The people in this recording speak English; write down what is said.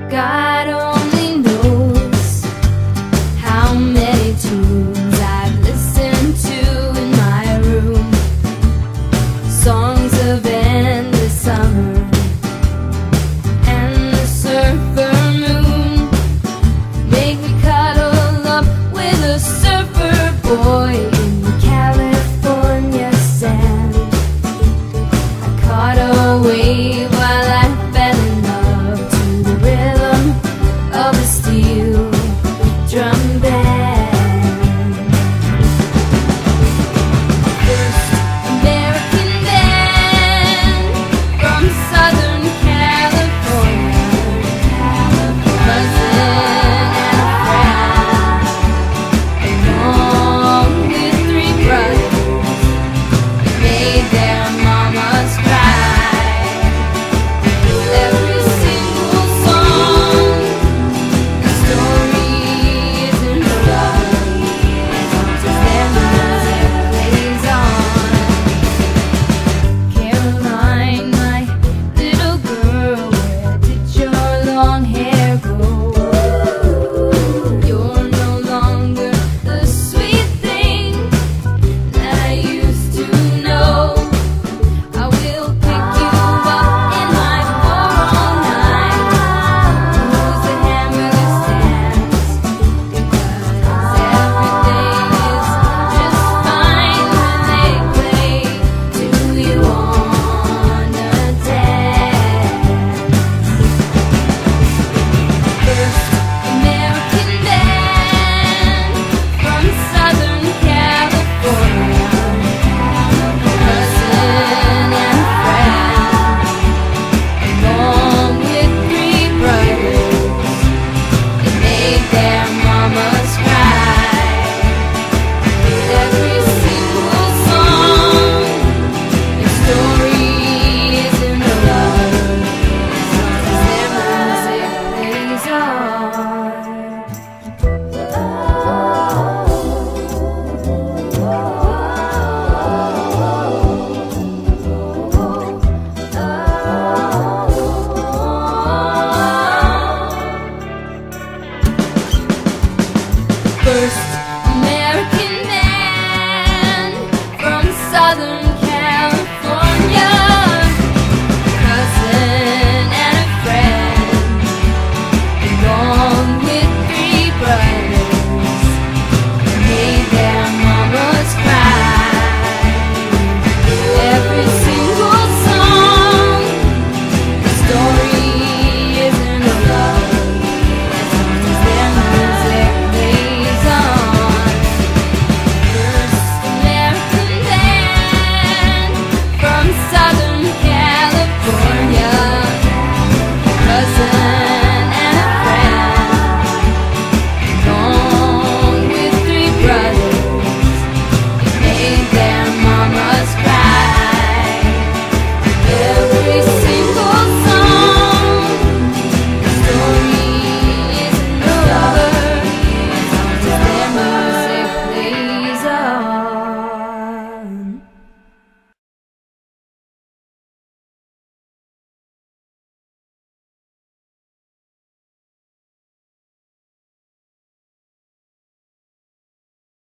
God only knows how many tunes I've listened to in my room. Songs of endless summer and the surfer moon make me cuddle up with a surfer boy in the California sand. I caught a wave while I fell in love to the rhythm of a steel drum band. First American band from Southern California, cousin and a friend, along with three brothers, made